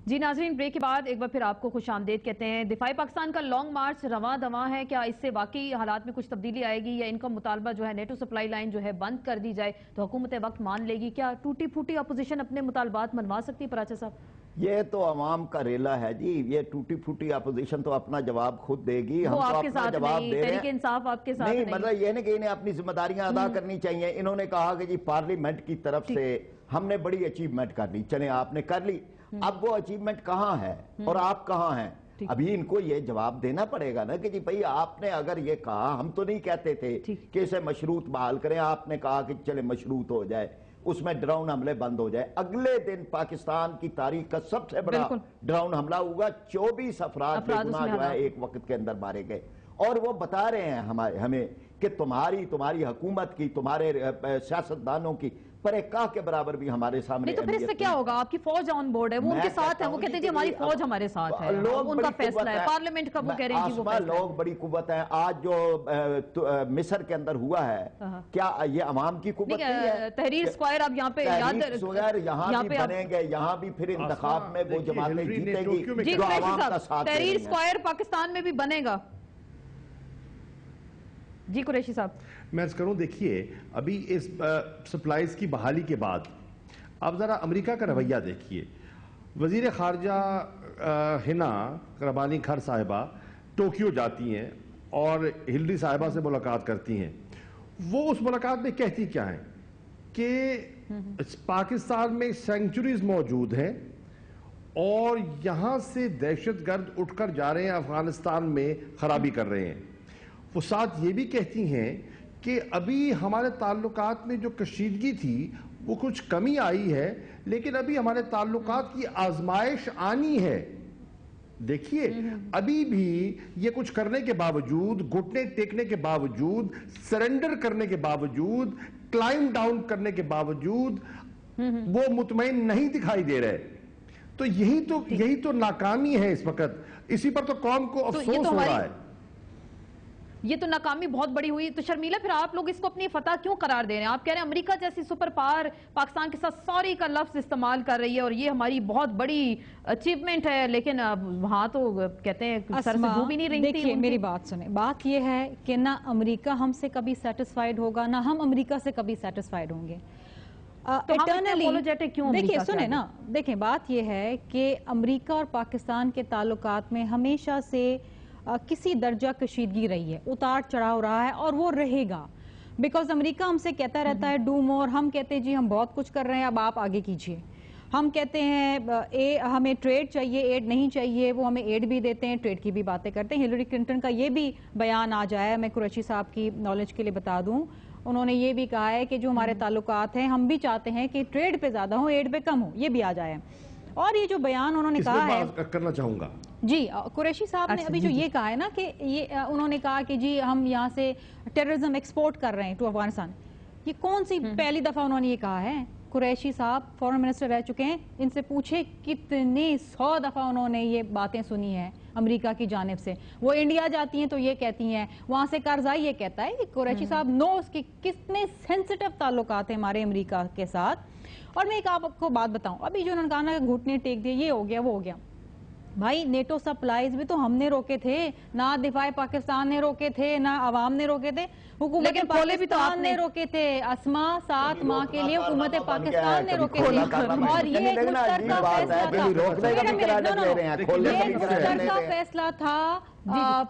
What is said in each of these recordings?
جی ناظرین، بریک کے بعد ایک بار پھر آپ کو خوش آمدید کہتے ہیں۔ دفاعی پاکستان کا لانگ مارچ رواں دواں ہے، کیا اس سے واقعی حالات میں کچھ تبدیلی آئے گی یا ان کا مطالبہ جو ہے نیٹو سپلائی لائن جو ہے بند کر دی جائے تو حکومت وقت مان لے گی؟ کیا ٹوٹی پھوٹی اپوزیشن اپنے مطالبات منوا سکتی ہے؟ پراچہ صاحب، یہ تو عوام کا ریلا ہے جی، یہ ٹوٹی پھوٹی اپوزیشن تو اپنا جواب خود دے گی، ہم تو اپنا جواب دے رہے ہیں۔ تحریک انصاف آپ کے ساتھ نہیں، مطلب یہ نہیں کہ انہیں اپنی ذمہ داریاں ادا کرنی چاہیے۔ انہوں نے کہا کہ جی پارلیمنٹ کی طرف سے ہم نے بڑی اچیومنٹ کر لی، چلیں آپ نے کر لی، اب وہ اچیومنٹ کہاں ہے اور آپ کہاں ہیں؟ ابھی ان کو یہ جواب دینا پڑے گا نا کہ جی بھئی آپ نے اگر یہ کہا، ہم تو نہیں کہتے تھے کہ اسے مشروط بحال کریں، آپ نے کہا کہ چلے مشروط ہو جائے، اس میں ڈراؤن حملے بند ہو جائے۔ اگلے دن پاکستان کی تاریخ کا سب سے بڑا ڈراؤن حملہ ہوگا، 24 افراد بے گناہ جو ہے ایک وقت کے اندر مارے گئے، اور وہ بتا رہے ہیں ہمیں کہ تمہاری حکومت کی، تمہارے سیاستدانوں کی پریکاہ کے برابر بھی ہمارے سامنے نہیں تو پھر اس سے کیا ہوگا؟ آپ کی فوج آن بورڈ ہے، وہ ان کے ساتھ ہے، وہ کہتے ہیں جی ہماری فوج ہمارے ساتھ ہے، ان کا فیصلہ ہے، پارلیمنٹ کا وہ کہہ رہے ہیں جی وہ فیصلہ ہے۔ لوگ بڑی قوت ہیں۔ آج جو مصر کے اندر ہوا ہے، کیا یہ عوام کی قوت نہیں ہے؟ تحریر اسکوائر اب یہاں پہ تحریر اسکوائر یہاں بھی بنیں گے، یہاں بھی پھر انتخاب میں وہ جماعتیں جیتیں گی جو عوام کا ساتھ دے رہی ہیں۔ تحریر اسکوائر پاکستان میں بھی بنے گا؟ جی قریشی صاحب، میں عرض کروں، دیکھیے ابھی اس سپلائز کی بحالی کے بعد اب ذرا امریکہ کا رویہ دیکھیے۔ وزیر خارجہ ہنا ربانی کھر صاحبہ ٹوکیو جاتی ہیں اور ہلری صاحبہ سے ملاقات کرتی ہیں۔ وہ اس ملاقات میں کہتی کیا ہیں کہ پاکستان میں سینکچوریز موجود ہیں اور یہاں سے دہشت گرد اٹھ کر جا رہے ہیں، افغانستان میں خرابی کر رہے ہیں۔ وہ ساتھ یہ بھی کہتی ہیں کہ ابھی ہمارے تعلقات میں جو کشیدگی تھی وہ کچھ کمی آئی ہے، لیکن ابھی ہمارے تعلقات کی آزمائش آنی ہے۔ دیکھیے ابھی بھی یہ کچھ کرنے کے باوجود، گھٹنے ٹیکنے کے باوجود، سرنڈر کرنے کے باوجود، کلائم ڈاؤن کرنے کے باوجود وہ مطمئن نہیں دکھائی دے رہے۔ تو یہی تو ناکامی ہے اس وقت، اسی پر تو قوم کو افسوس ہو رہا ہے۔ یہ تو ناکامی بہت بڑی ہوئی۔ تو شرمیلا، پھر آپ لوگ اس کو اپنی فتح کیوں قرار دے رہے ہیں؟ آپ کہہ رہے ہیں امریکہ جیسی سپر پاور پاکستان کے ساتھ سوری کا لفظ استعمال کر رہی ہے اور یہ ہماری بہت بڑی اچیومنٹ ہے، لیکن وہاں تو کہتے ہیں سر سے بھو بھی نہیں رہی تھی۔ دیکھیے میری بات سنیں، بات یہ ہے کہ نہ امریکہ ہم سے کبھی سیٹسفائیڈ ہوگا، نہ ہم امریکہ سے کبھی سیٹسفائیڈ ہوں گے۔ دیکھیں سنیں نا، دیکھیں بات یہ ہے کہ امریکہ اور پاکستان کے تعلقات میں ہمیشہ سے کسی درجہ کشیدگی رہی ہے، اتار چڑھاؤ رہا ہے اور وہ رہے گا، بیکاز امریکہ ہم سے کہتا رہتا ہے ڈو مور، ہم کہتے ہیں جی ہم بہت کچھ کر رہے ہیں، اب آپ آگے کیجئے۔ ہم کہتے ہیں ہمیں ٹریڈ چاہیے، ایڈ نہیں چاہیے، وہ ہمیں ایڈ بھی دیتے ہیں، ٹریڈ کی بھی باتیں کرتے ہیں۔ ہلری کلنٹن کا یہ بھی بیان آ جایا ہے، میں قریشی صاحب کی نالج کے لیے بتا دوں، انہوں نے یہ بھی کہا ہے کہ جو ہمارے تعلقات ہیں ہم بھی چاہتے ہیں کہ ٹریڈ پہ زیادہ ہوں، ایڈ پہ کم ہو، یہ بھی آ جائے۔ اور یہ جو بیان انہوں نے کہا ہے، اس میں کرنا چاہوں گا جی قریشی صاحب نے ابھی جو یہ کہا ہے نا کہ یہ انہوں نے کہا کہ جی ہم یہاں سے ٹیررزم ایکسپورٹ کر رہے ہیں ٹو افغانستان، یہ کون سی پہلی دفعہ انہوں نے یہ کہا ہے؟ قریشی صاحب فورن منسٹر رہ چکے ہیں، ان سے پوچھے کتنے 100 دفعہ انہوں نے یہ باتیں سنی ہیں امریکہ کی جانب سے۔ وہ انڈیا جاتی ہیں تو یہ کہتی ہیں، وہاں سے کرزائی یہ کہتا ہے کہ قریشی صاحب نوز کہ کتنے سینسٹیو تعلقات ہیں ہمارے امریکہ کے ساتھ۔ اور میں ایک آپ کو بات بتاؤں، ابھی جو انہوں نے کہا نا گھٹنے ٹیک دیے، یہ ہو گیا وہ ہو گیا، بھائی نیٹو سپلائز بھی تو ہم نے روکے تھے، نہ دفاع پاکستان نے روکے تھے، نہ عوام نے روکے تھے، حکومت پاکستان نے روکے تھے۔ اسما 7 ماہ کے لیے حکومت پاکستان نے روکے تھے، اور یہ ایک مشترکہ فیصلہ تھا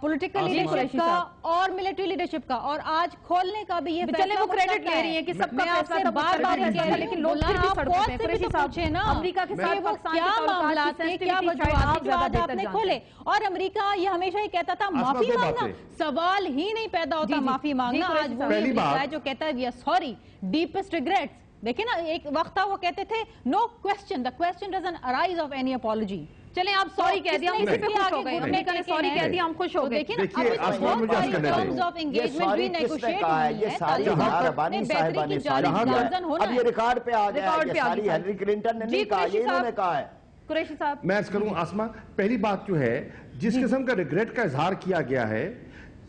پولیٹیکل لیڈرشپ کا اور ملٹری لیڈرشپ کا، اور آج کھولنے کا بھی یہ فیصلہ وہ کریڈٹ لے رہی ہے کہ سب کا فیصلہ بار بار کہہ رہی ہے، لیکن لوگ پھر بھی سڑکوں پہ قریشی صاحب پوچھے نا امریکہ کے ساتھ پاکستان کیا معاملات ہیں، کیا وجوہات جو آج آپ نے کھولے۔ اور امریکہ یہ ہمیشہ ہی کہتا تھا معافی مانگنا، سوال ہی نہیں پیدا ہوتا معافی مانگنا۔ آج وہی امریکہ ہے جو کہتا ہے we are sorry, deepest regrets. دیکھیں نا، ایک وقت تھا وہ کہتے تھے no question, the question doesn't arise of any apology. چلیں آپ سوری کہہ دیا، ہم اسی پہ خوش ہو گئے، امریکہ نے سوری کہہ دیا، ہم خوش ہو گئے۔ دیکھیے آسمان مجھے اس کرنے دیں، یہ سوری کس نے کہا ہے؟ یہ ساری ربانی صاحبہ نے ساری اب یہ ریکارڈ پہ آ گیا ہے، یہ ساری ہلری کلنٹن نے نہیں کہا، یہ انہوں نے کہا ہے۔ قریشی صاحب میں عرض کروں آسمان، پہلی بات جو ہے جس قسم کا ریگریٹ کا اظہار کیا گیا ہے،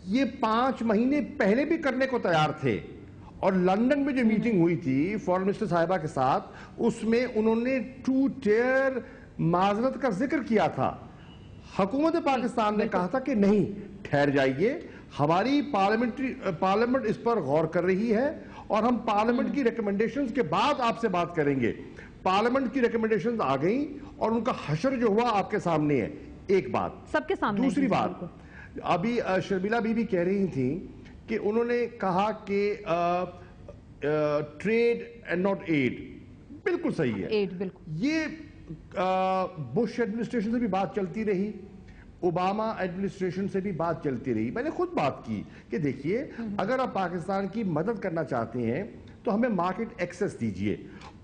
یہ 5 مہینے پہلے بھی کرنے کو تیار تھے، اور لندن میں جو میٹنگ ہوئی تھی فورن منسٹر صاحبہ کے ساتھ، اس میں انہوں نے 2 ٹیئر معذرت کا ذکر کیا تھا. حکومت پاکستان نے کہا تھا کہ نہیں ٹھہر جائیے, ہماری پارلیمنٹ اس پر غور کر رہی ہے اور ہم پارلیمنٹ کی ریکمنڈیشنز کے بعد آپ سے بات کریں گے. پارلیمنٹ کی ریکمنڈیشنز آ گئیں اور ان کا حشر جو ہوا آپ کے سامنے ہے. ایک بات سب کے سامنے. دوسری بات, ابھی شرمیلا بی بی کہہ رہی تھیں کہ انہوں نے کہا کہ ٹریڈ اینڈ ناٹ ایڈ. بالکل صحیح ہے, ایڈ بالکل. یہ بش ایڈمنسٹریشن سے بھی بات چلتی رہی, اوباما ایڈمنسٹریشن سے بھی بات چلتی رہی. میں نے خود بات کی کہ دیکھیے اگر آپ پاکستان کی مدد کرنا چاہتے ہیں تو ہمیں مارکیٹ ایکسس دیجئے,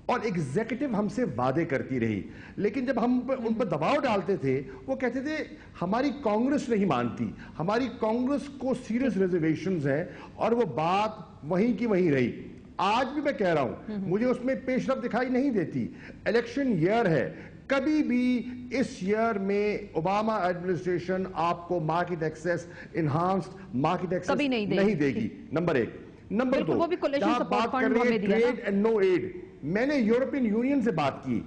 اور ایگزیکٹو ہم سے وعدے کرتی رہی, لیکن جب ہم ان پر دباؤ ڈالتے تھے وہ کہتے تھے ہماری کانگریس نہیں مانتی, ہماری کانگریس کو سیریس ریزرویشنز ہیں, اور وہ بات وہیں کی وہیں رہی. آج بھی میں کہہ رہا ہوں مجھے اس میں پیش رفت دکھائی نہیں دیتی. الیکشن ایئر ہے, کبھی بھی اس ایئر میں اوباما ایڈمنسٹریشن آپ کو market access, enhanced market access نہیں دے گی. نمبر ایک. نمبر دو, جہاں بات کر رہے ہیں ٹریڈ اینڈ نو ایڈ, میں نے یورپین یونین سے بات کی,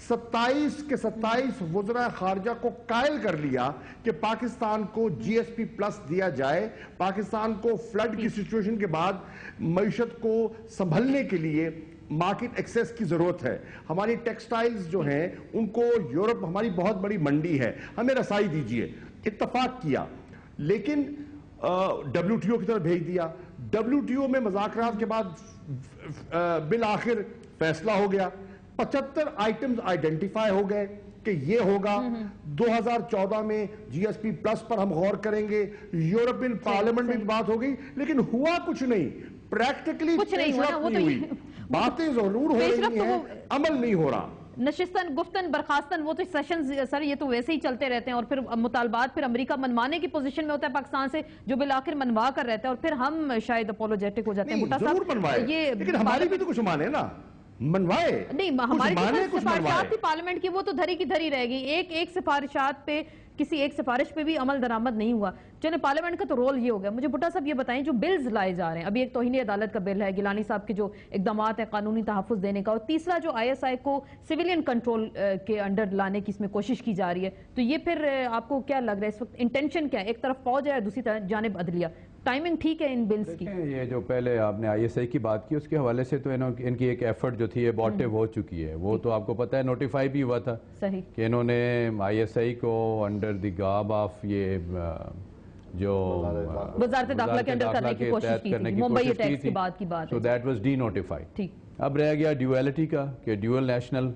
27 کے 27 وزراء خارجہ کو قائل کر لیا کہ پاکستان کو جی ایس پی پلس دیا جائے. پاکستان کو فلڈ کی سچویشن کے بعد معیشت کو سنبھلنے کے لیے مارکیٹ ایکسس کی ضرورت ہے. ہماری ٹیکسٹائلز جو ہیں ان کو یورپ ہماری بہت بڑی منڈی ہے, ہمیں رسائی دیجئے. اتفاق کیا, لیکن ڈبلیو ٹی او کی طرف بھیج دیا. ڈبلیو ٹی او میں مذاکرات کے بعد بالآخر فیصلہ ہو گیا. 75 آئٹمز آئیڈینٹیفائی ہو گئے کہ یہ ہوگا. 2014 میں جی ایس پی پلس پر ہم غور کریں گے. یورپین پارلیمنٹ میں بات ہو گئی, لیکن ہوا کچھ نہیں. پریکٹیکلی باتیں ضرور ہو رہی ہیں, عمل نہیں ہو رہا. نشستن گفتن برخاستن وہ تو سیشنز سر یہ تو ویسے ہی چلتے رہتے ہیں, اور پھر مطالبات پھر امریکہ منوانے کی پوزیشن میں ہوتا ہے پاکستان سے, جو بالآخر منوا کر رہتا ہے, اور پھر ہم شاید اپولوجیٹک ہو جاتے ہیں. بھٹا صاحب یہ لیکن ہماری بھی تو کچھ مانے نا, منوائے نہیں, ہماری سفارشات تھی پارلیمنٹ کی, وہ تو دھری کی دھری رہ گئی. ایک سفارشات پہ کسی ایک سفارش پہ بھی عمل درآمد نہیں ہوا. چلے پارلیمنٹ کا تو رول یہ ہو گیا. مجھے بھٹا صاحب یہ بتائیں, جو بلز لائے جا رہے ہیں, ابھی ایک توہین عدالت کا بل ہے, گیلانی صاحب کے جو اقدامات ہیں قانونی تحفظ دینے کا, اور تیسرا جو آئی ایس آئی کو سویلین کنٹرول کے انڈر لانے کی اس میں کوشش کی جا رہی ہے, تو یہ پھر آپ کو کیا لگ رہا ہے اس وقت انٹینشن کیا ہے؟ ایک طرف فوج ہے, دوسری طرف جانب عدلیہ. ٹائمنگ ٹھیک ہے ان بلز کی؟ یہ جو پہلے آپ نے آئی ایس آئی کی بات کی, اس کے حوالے سے تو ان کی ایک ایفرٹ جو تھی ابارٹیو ہو چکی ہے. وہ تو آپ کو پتہ ہے نوٹیفائی بھی ہوا تھا کہ انہوں نے آئی ایس آئی کو انڈر دی گاب آف یہ جو وزارت داخلہ کے انڈر کرنے کی کوشش کی تھی, ممبئی اٹیکس کے بعد کی بات ہے. So that was denotified. اب رہ گیا ڈیویلٹی کا, کہ ڈیول نیشنل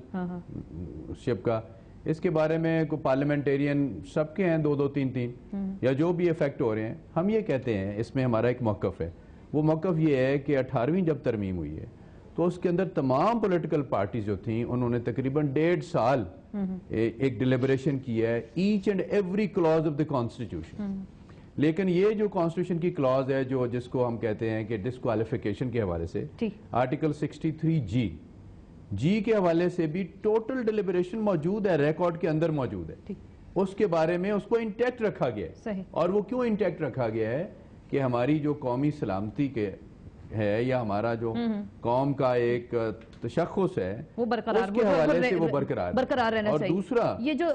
شپ کا. اس کے بارے میں کوئی پارلیمنٹیرین سب کے ہیں 2-2-3-3 یا جو بھی افیکٹ ہو رہے ہیں. ہم یہ کہتے ہیں اس میں ہمارا ایک موقف ہے. وہ موقف یہ ہے کہ 18ویں جب ترمیم ہوئی ہے تو اس کے اندر تمام پولیٹیکل پارٹیز جو تھیں انہوں نے تقریباً 1.5 سال ایک ڈیلیبریشن کی ہے each and every clause of the constitution. لیکن یہ جو کانسٹیٹیوشن کی کلاز ہے جو جس کو ہم کہتے ہیں کہ ڈسکوالیفیکیشن کے حوالے سے, آرٹیکل 63 جی کے حوالے سے بھی ٹوٹل ڈیلیبریشن موجود ہے, ریکارڈ کے اندر موجود ہے. اس کے بارے میں اس کو انٹیکٹ رکھا گیا ہے. اور وہ کیوں انٹیکٹ رکھا گیا ہے کہ ہماری جو قومی سلامتی کے ہے یا ہمارا جو قوم کا ایک تشخص ہے وہ برقرار, اس کے حوالے سے وہ برقرار رہنا چاہیے. اور دوسرا یہ جو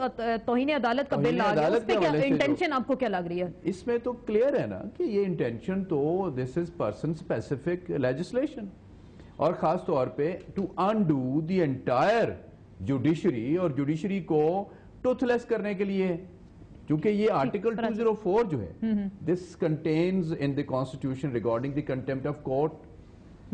توہین عدالت کا بل آ گیا, اس پہ کیا انٹینشن آپ کو کیا لگ رہی ہے؟ اس میں تو کلیئر ہے نا کہ یہ انٹینشن تو this is person specific legislation, اور خاص طور پہ to undo the entire judiciary, اور جوڈیشری کو ٹوتھ لیس کرنے کے لیے. کیونکہ یہ آرٹیکل 204 جو ہے this contains in the constitution regarding the contempt of court.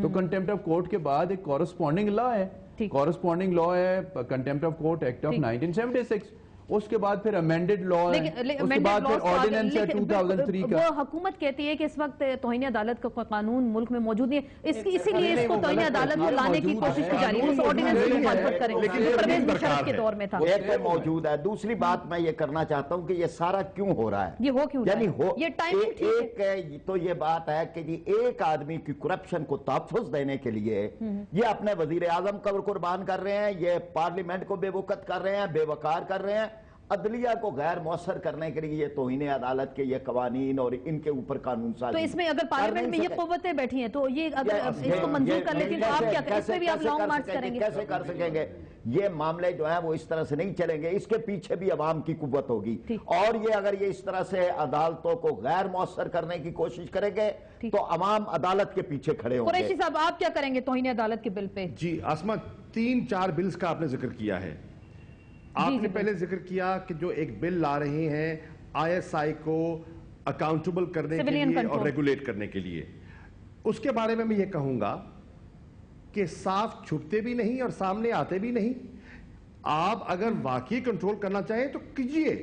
تو کنٹیمپٹ آف کورٹ کے بعد ایک کورسپونڈنگ لا ہے, کورسپونڈنگ لا ہے contempt of court act of 1976. اس کے بعد پھر امینڈڈ لا ہے, اس کے بعد پھر آرڈیننس ہے 2003 کا. وہ حکومت کہتی ہے کہ اس وقت توہین عدالت کا قانون ملک میں موجود نہیں ہے, اسی لیے اس کو توہین عدالت کو لانے کی کوشش کی جا رہی ہے. اس آرڈیننس کی مخالفت کریں گے, پرویز مشرف کے دور میں تھا. ایک تو موجود ہے. دوسری بات میں یہ کرنا چاہتا ہوں کہ یہ سارا کیوں ہو رہا ہے, یہ ہو کیوں رہا ہے, یہ ٹائم ایک تو یہ بات ہے کہ جی ایک آدمی کی کرپشن کو تحفظ دینے کے لیے یہ اپنے وزیر اعظم کو قربان کر رہے ہیں, یہ پارلیمنٹ کو بے وقت کر رہے ہیں, بے وقار کر رہے ہیں, عدلیہ کو غیر مؤثر کرنے کے لیے یہ توہین عدالت کے یہ قوانین اور ان کے اوپر قانون سازی. تو اس میں اگر پارلیمنٹ میں یہ قوتیں بیٹھی ہیں تو یہ اگر اس کو منظور کر لیتی ہیں تو آپ کیا اس پہ بھی آپ لانگ مارچ کریں گے؟ کیسے کر سکیں گے؟ یہ معاملے جو ہیں وہ اس طرح سے نہیں چلیں گے. اس کے پیچھے بھی عوام کی قوت ہوگی, اور یہ اگر یہ اس طرح سے عدالتوں کو غیر مؤثر کرنے کی کوشش کریں گے تو عوام عدالت کے پیچھے کھڑے ہوں گے. قریشی صاحب آپ کیا کریں گے توہین عدالت کے بل پہ؟ جی آسمہ 3-4 بلز کا آپ نے ذکر کیا ہے. آپ نے پہلے ذکر کیا کہ جو ایک بل لا رہے ہیں ISI کو اکاؤنٹیبل کرنے کے لیے اور ریگولیٹ کرنے کے لیے, اس کے بارے میں یہ کہوں گا کہ صاف چھپتے بھی نہیں اور سامنے آتے بھی نہیں. آپ اگر واقعی کنٹرول کرنا چاہیں تو کیجئے,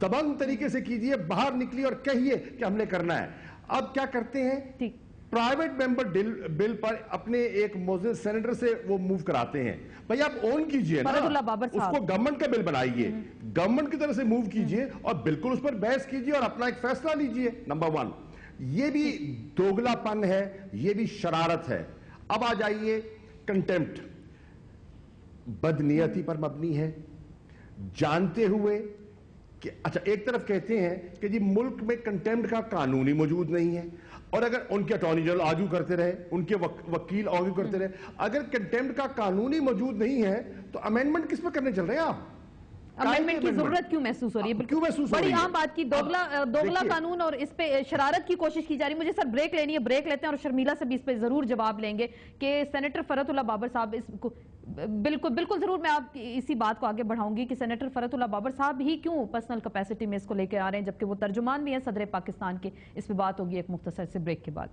دبنگ طریقے سے کیجئے, باہر نکلیے اور کہیے کہ ہم نے کرنا ہے. اب کیا کرتے ہیں, پرائیویٹ ممبر بل پر اپنے ایک موزن سینیٹر سے وہ موو کراتے ہیں. بھئی آپ اون کیجئے نا, اس کو گورنمنٹ کا بل بنائیے, گورنمنٹ کی طرف سے موو کیجئے اور بالکل اس پر بحث کیجئے اور اپنا ایک فیصلہ لیجئے. نمبر 1, یہ بھی دوگلا پن ہے, یہ بھی شرارت ہے. اب آ جائیے کنٹیمپٹ, بدنیتی پر مبنی ہے, جانتے ہوئے کہ اچھا ایک طرف کہتے ہیں کہ جی ملک میں کنٹیمپٹ کا قانون ہی موجود نہیں ہے, اور اگر ان کے اٹارنی جنرل آرگیو کرتے رہے, ان کے وکیل آرگیو کرتے رہے, اگر کنٹیمپٹ کا قانون ہی موجود نہیں ہے تو امینڈمنٹ کس پہ کرنے چل رہے ہیں آپ؟ امینڈمنٹ کی ضرورت کیوں محسوس ہو رہی ہے؟ کیوں محسوس ہو رہی ہے؟ بڑی عام بات کی دوگلا قانون اور اس پہ شرارت کی کوشش کی جا رہی ہے. مجھے سر بریک لینی ہے, بریک لیتے ہیں اور شرمیلا سے بھی اس پہ ضرور جواب لیں گے کہ سینیٹر فرحت اللہ بابر صاحب اس کو بالکل ضرور میں آپ اسی بات کو آگے بڑھاؤں گی کہ سینیٹر فرحت اللہ بابر صاحب ہی کیوں پرسنل کیپیسٹی میں اس کو لے کے آ رہے ہیں جبکہ وہ ترجمان بھی ہیں صدر پاکستان کے. اس پہ بات ہوگی ایک مختصر سے بریک کے بعد.